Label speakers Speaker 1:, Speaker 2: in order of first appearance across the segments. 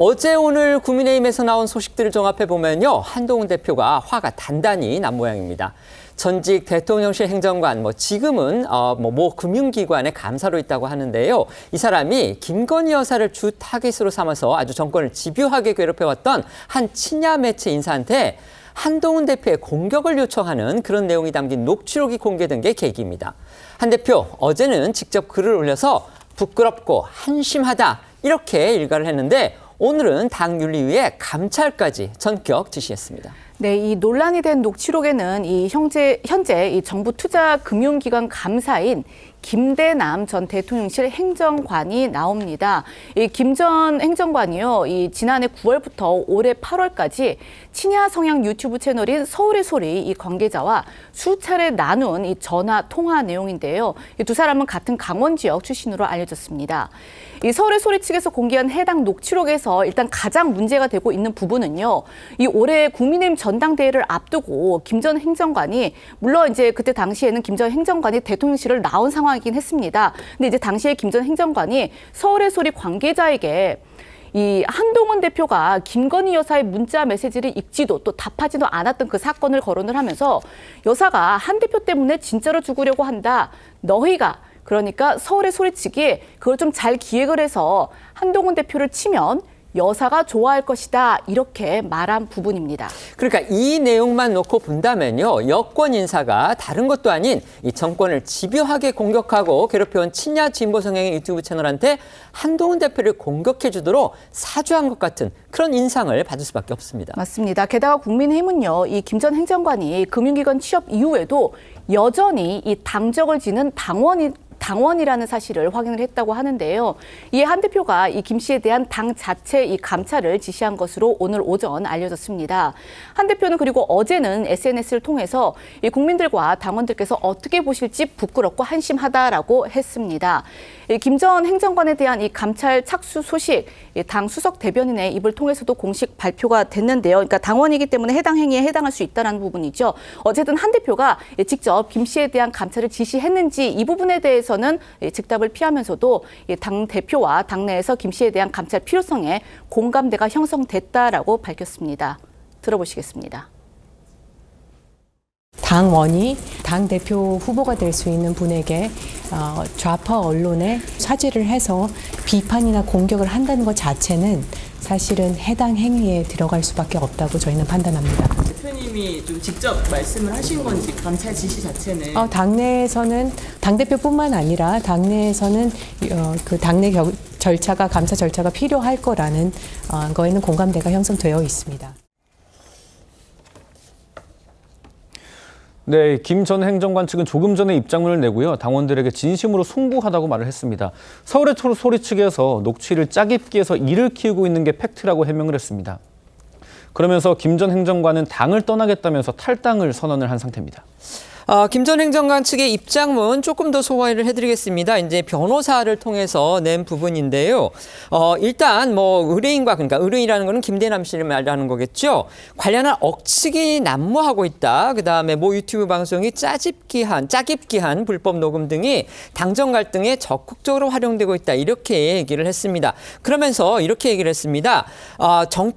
Speaker 1: 어제 오늘 국민의힘에서 나온 소식들을 종합해 보면요, 한동훈 대표가 화가 단단히 난 모양입니다. 전직 대통령실 행정관, 지금은 모 금융기관의 감사로 있다고 하는데요. 이 사람이 김건희 여사를 주 타깃으로 삼아서 아주 정권을 집요하게 괴롭혀왔던 한 친야 매체 인사한테 한동훈 대표의 공격을 요청하는 그런 내용이 담긴 녹취록이 공개된 게 계기입니다. 한 대표, 어제는 직접 글을 올려서 부끄럽고 한심하다 이렇게 일가를 했는데 오늘은 당 윤리위에 감찰까지 전격 지시했습니다.
Speaker 2: 네, 이 논란이 된 녹취록에는 현재 이 정부 투자금융기관 감사인 김대남 전 대통령실 행정관이 나옵니다. 이 김 전 행정관이요, 이 지난해 9월부터 올해 8월까지 친야 성향 유튜브 채널인 서울의 소리 이 관계자와 수차례 나눈 이 전화 통화 내용인데요. 이 두 사람은 같은 강원 지역 출신으로 알려졌습니다. 이 서울의 소리 측에서 공개한 해당 녹취록에서 일단 가장 문제가 되고 있는 부분은요, 이 올해 국민의힘 전당대회를 앞두고 김 전 행정관이, 물론 이제 그때 당시에는 김 전 행정관이 대통령실을 나온 상황이긴 했습니다. 근데 이제 당시에 김 전 행정관이 서울의 소리 관계자에게 이 한동훈 대표가 김건희 여사의 문자 메시지를 읽지도 또 답하지도 않았던 그 사건을 거론을 하면서 여사가 한 대표 때문에 진짜로 죽으려고 한다. 너희가 그러니까 서울의 소리 측이 그걸 좀 잘 기획을 해서 한동훈 대표를 치면 여사가 좋아할 것이다. 이렇게 말한 부분입니다.
Speaker 1: 그러니까 이 내용만 놓고 본다면요, 여권 인사가 다른 것도 아닌 이 정권을 집요하게 공격하고 괴롭혀온 친야 진보 성향의 유튜브 채널한테 한동훈 대표를 공격해 주도록 사주한 것 같은 그런 인상을 받을 수밖에 없습니다.
Speaker 2: 맞습니다. 게다가 국민의힘은요, 이 김 전 행정관이 금융기관 취업 이후에도 여전히 이 당적을 지는 당원이라는 사실을 확인을 했다고 하는데요. 이에 한 대표가 이 김 씨에 대한 당 자체 이 감찰을 지시한 것으로 오늘 오전 알려졌습니다. 한 대표는 그리고 어제는 SNS를 통해서 이 국민들과 당원들께서 어떻게 보실지 부끄럽고 한심하다라고 했습니다. 김 전 행정관에 대한 이 감찰 착수 소식, 당 수석 대변인의 입을 통해서도 공식 발표가 됐는데요. 그러니까 당원이기 때문에 해당 행위에 해당할 수 있다는 부분이죠. 어쨌든 한 대표가 직접 김 씨에 대한 감찰을 지시했는지 이 부분에 대해서는 즉답을 피하면서도 당 대표와 당내에서 김 씨에 대한 감찰 필요성에 공감대가 형성됐다라고 밝혔습니다. 들어보시겠습니다.
Speaker 3: 당원이 당대표 후보가 될 수 있는 분에게 좌파 언론에 사죄를 해서 비판이나 공격을 한다는 것 자체는 사실은 해당 행위에 들어갈 수밖에 없다고 저희는 판단합니다.
Speaker 4: 대표님이 좀 직접 말씀을 하신 건지 감찰 지시 자체는?
Speaker 3: 당내에서는 당대표뿐만 아니라 당내에서는 그 당내 절차가 감사 절차가 필요할 거라는 거에는 공감대가 형성되어 있습니다.
Speaker 5: 네, 김 전 행정관 측은 조금 전에 입장문을 내고요. 당원들에게 진심으로 숭고하다고 말을 했습니다. 서울의 소리 측에서 녹취를 짜깁기 해서 이를 키우고 있는 게 팩트라고 해명을 했습니다. 그러면서 김 전 행정관은 당을 떠나겠다면서 탈당을 선언을 한 상태입니다.
Speaker 1: 김 전 행정관 측의 입장문 조금 더 소화를 해드리겠습니다. 이제 변호사를 통해서 낸 부분인데요. 일단 의뢰인과, 그러니까 의뢰인이라는 거는 김대남 씨를 말하는 거겠죠. 관련한 억측이 난무하고 있다. 그다음에 모 유튜브 방송이 짜깁기한 불법 녹음 등이 당정 갈등에 적극적으로 활용되고 있다. 이렇게 얘기를 했습니다. 그러면서 이렇게 얘기를 했습니다.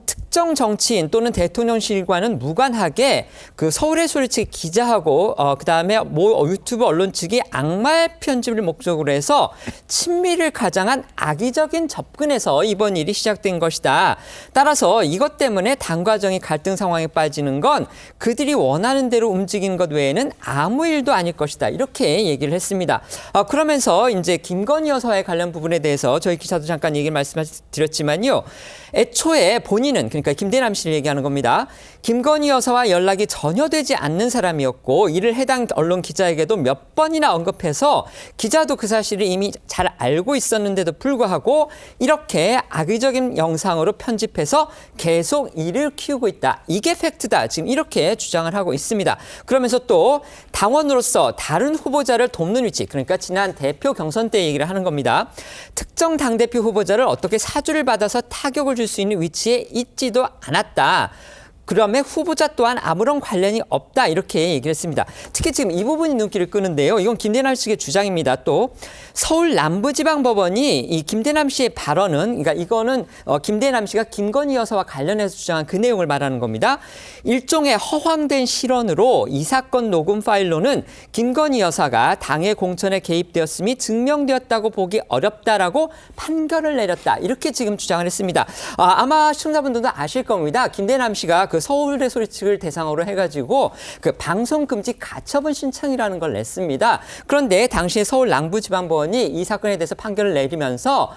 Speaker 1: 특정 정치인 또는 대통령실과는 무관하게 그 서울의 소리 측 기자하고 그다음에 모 유튜브 언론 측이 악말 편집을 목적으로 해서 친미를 가장한 악의적인 접근에서 이번 일이 시작된 것이다. 따라서 이것 때문에 당 과정이 갈등 상황에 빠지는 건 그들이 원하는 대로 움직이는 것 외에는 아무 일도 아닐 것이다. 이렇게 얘기를 했습니다. 그러면서 이제 김건희 여사와의 관련 부분에 대해서 저희 기자도 잠깐 얘기를 말씀드렸지만요. 애초에 본인은, 그러니까 김대남 씨를 얘기하는 겁니다. 김건희 여사와 연락이 전혀 되지 않는 사람이었고 이를 해당 언론 기자에게도 몇 번이나 언급해서 기자도 그 사실을 이미 잘 알고 있었는데도 불구하고 이렇게 악의적인 영상으로 편집해서 계속 일을 키우고 있다. 이게 팩트다. 지금 이렇게 주장을 하고 있습니다. 그러면서 또 당원으로서 다른 후보자를 돕는 위치, 그러니까 지난 대표 경선 때 얘기를 하는 겁니다. 특정 당대표 후보자를 어떻게 사주를 받아서 타격을 줄 수 있는 위치에 있지도 않았다. 그다음에 후보자 또한 아무런 관련이 없다 이렇게 얘기를 했습니다. 특히 지금 이 부분이 눈길을 끄는데요. 이건 김대남 씨의 주장입니다. 또 서울 남부지방법원이 이 김대남 씨의 발언은 그러니까 이거는 김대남 씨가 김건희 여사와 관련해서 주장한 그 내용을 말하는 겁니다. 일종의 허황된 실언으로 이 사건 녹음 파일로는 김건희 여사가 당의 공천에 개입되었음이 증명되었다고 보기 어렵다라고 판결을 내렸다. 이렇게 지금 주장을 했습니다. 아마 시청자분들도 아실 겁니다. 김대남 씨가 그 서울대 소리측을 대상으로 해가지고 그 방송 금지 가처분 신청이라는 걸 냈습니다. 그런데 당시에 서울 남부지방법원이 이 사건에 대해서 판결을 내리면서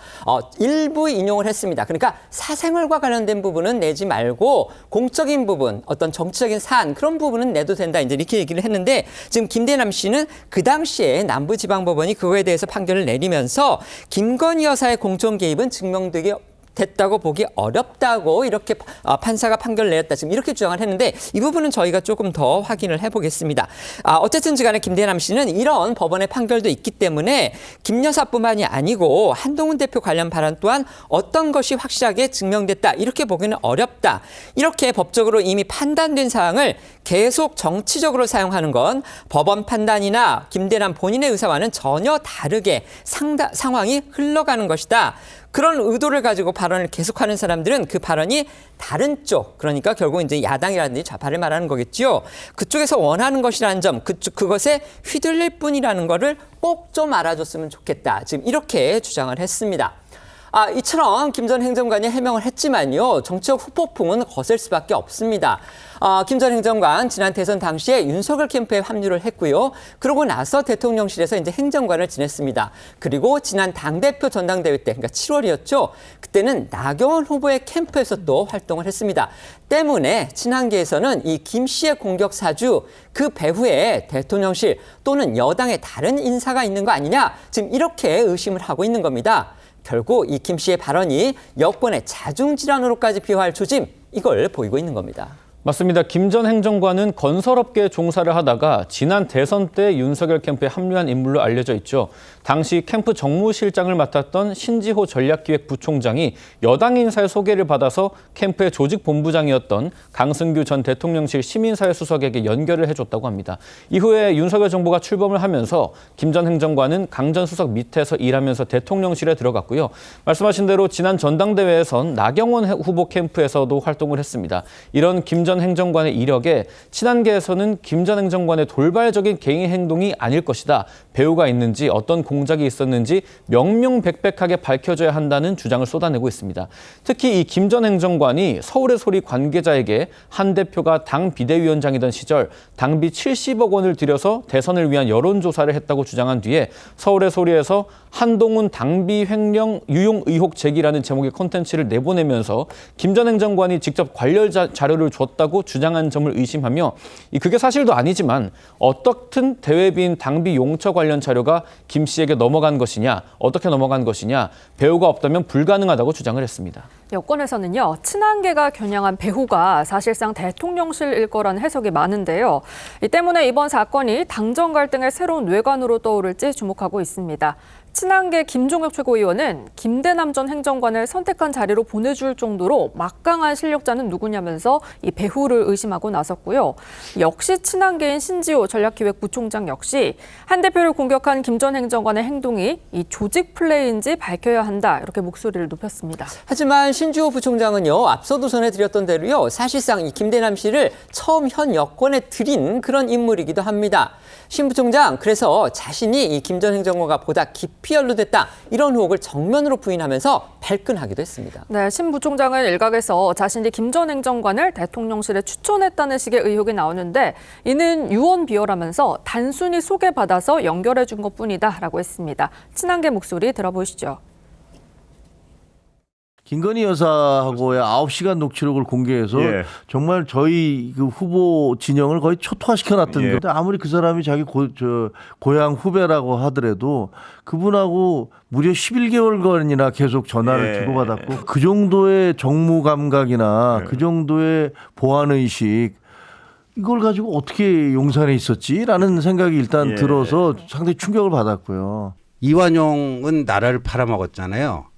Speaker 1: 일부 인용을 했습니다. 그러니까 사생활과 관련된 부분은 내지 말고 공적인 부분, 어떤 정치적인 사안 그런 부분은 내도 된다. 이제 이렇게 얘기를 했는데 지금 김대남 씨는 그 당시에 남부지방법원이 그거에 대해서 판결을 내리면서 김건희 여사의 공천 개입은 증명되기 됐다고 보기 어렵다고 이렇게 판사가 판결을 내렸다. 지금 이렇게 주장을 했는데 이 부분은 저희가 조금 더 확인을 해보겠습니다. 어쨌든 간에 김대남 씨는 이런 법원의 판결도 있기 때문에 김 여사뿐만이 아니고 한동훈 대표 관련 발언 또한 어떤 것이 확실하게 증명됐다. 이렇게 보기는 어렵다. 이렇게 법적으로 이미 판단된 사항을 계속 정치적으로 사용하는 건 법원 판단이나 김대남 본인의 의사와는 전혀 다르게 상황이 흘러가는 것이다. 그런 의도를 가지고 발언을 계속하는 사람들은 그 발언이 다른 쪽, 그러니까 결국 이제 야당이라든지 좌파를 말하는 거겠죠. 그쪽에서 원하는 것이라는 점, 그것에 휘둘릴 뿐이라는 거를 꼭 좀 알아줬으면 좋겠다. 지금 이렇게 주장을 했습니다. 이처럼 김 전 행정관이 해명을 했지만요. 정치적 후폭풍은 거셀 수밖에 없습니다. 김 전 행정관 지난 대선 당시에 윤석열 캠프에 합류를 했고요. 그러고 나서 대통령실에서 이제 행정관을 지냈습니다. 그리고 지난 당대표 전당대회 때, 그러니까 7월이었죠. 그때는 나경원 후보의 캠프에서 또 활동을 했습니다. 때문에 친한계에서는 이 김 씨의 공격 사주 그 배후에 대통령실 또는 여당의 다른 인사가 있는 거 아니냐. 지금 이렇게 의심을 하고 있는 겁니다. 결국 이 김 씨의 발언이 여권의 자중질환으로까지 비화할 조짐 이걸 보이고 있는 겁니다.
Speaker 5: 맞습니다. 김 전 행정관은 건설업계에 종사를 하다가 지난 대선 때 윤석열 캠프에 합류한 인물로 알려져 있죠. 당시 캠프 정무실장을 맡았던 신지호 전략기획부총장이 여당 인사의 소개를 받아서 캠프의 조직본부장이었던 강승규 전 대통령실 시민사회 수석에게 연결을 해줬다고 합니다. 이후에 윤석열 정부가 출범을 하면서 김 전 행정관은 강 전 수석 밑에서 일하면서 대통령실에 들어갔고요. 말씀하신 대로 지난 전당대회에선 나경원 후보 캠프에서도 활동을 했습니다. 이런 김 전 행정관의 이력에 친한계에서는 김 전 행정관의 돌발적인 개인 행동이 아닐 것이다. 배후가 있는지 어떤 공작이 있었는지 명명백백하게 밝혀져야 한다는 주장을 쏟아내고 있습니다. 특히 이 김 전 행정관이 서울의 소리 관계자에게 한 대표가 당 비대위원장이던 시절 당비 70억 원을 들여서 대선을 위한 여론조사를 했다고 주장한 뒤에 서울의 소리에서 한동훈 당비 횡령 유용 의혹 제기라는 제목의 콘텐츠를 내보내면서 김 전 행정관이 직접 관련 자료를 줬다고 주장한 점을 의심하며 그게 사실도 아니지만 어떻든 대외비인 당비 용처 관련 자료가 김 씨에게 넘어간 것이냐, 어떻게 넘어간 것이냐, 배후가 없다면 불가능하다고 주장을 했습니다.
Speaker 6: 여권에서는요, 친한계가 겨냥한 배후가 사실상 대통령실일 거라는 해석이 많은데요. 이 때문에 이번 사건이 당정 갈등의 새로운 뇌관으로 떠오를지 주목하고 있습니다. 친한계 김종혁 최고위원은 김대남 전 행정관을 선택한 자리로 보내줄 정도로 막강한 실력자는 누구냐면서 이 배후를 의심하고 나섰고요. 역시 친한계인 신지호 전략기획부총장 역시 한 대표를 공격한 김 전 행정관의 행동이 이 조직 플레이인지 밝혀야 한다. 이렇게 목소리를 높였습니다.
Speaker 1: 하지만 신주호 부총장은요. 앞서도 전해드렸던 대로요. 사실상 이 김대남 씨를 처음 현 여권에 들인 그런 인물이기도 합니다. 신 부총장 그래서 자신이 이 김 전 행정관과 보다 깊이 연루됐다. 이런 의혹을 정면으로 부인하면서 발끈하기도 했습니다.
Speaker 6: 네, 신 부총장은 일각에서 자신이 김 전 행정관을 대통령실에 추천했다는 식의 의혹이 나오는데 이는 유언비어라면서 단순히 소개받아서 연결해 준 것뿐이다라고 했습니다. 친한계 목소리 들어보시죠.
Speaker 7: 김건희 여사하고의 9시간 녹취록을 공개해서 정말 저희 그 후보 진영을 거의 초토화시켜놨던 건데 아무리 그 사람이 자기 고향 후배라고 하더라도 그분하고 무려 11개월간이나 계속 전화를 주고받았고 그 정도의 정무 감각이나 그 정도의 보안의식 이걸 가지고 어떻게 용산에 있었지라는 생각이 일단 들어서 상당히 충격을 받았고요.
Speaker 8: 이완용은 나라를 팔아먹었잖아요.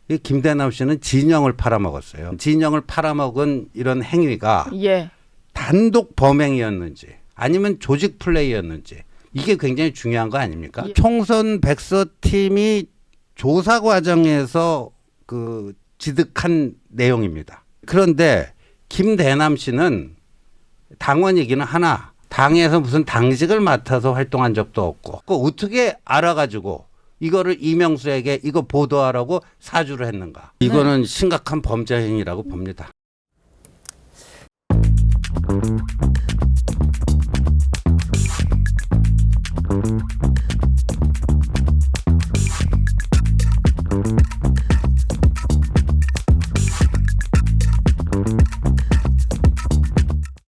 Speaker 8: 이 김대남 씨는 진영을 팔아먹었어요. 진영을 팔아먹은 이런 행위가
Speaker 2: 예.
Speaker 8: 단독 범행이었는지 아니면 조직 플레이였는지 이게 굉장히 중요한 거 아닙니까?
Speaker 2: 예.
Speaker 8: 총선 백서팀이 조사 과정에서 그 지득한 내용입니다. 그런데 김대남 씨는 당원이기는 하나 당에서 무슨 당직을 맡아서 활동한 적도 없고 그 어떻게 알아가지고 이거를 이명수에게 이거 보도하라고 사주를 했는가? 이거는 심각한 범죄 행위라고 봅니다.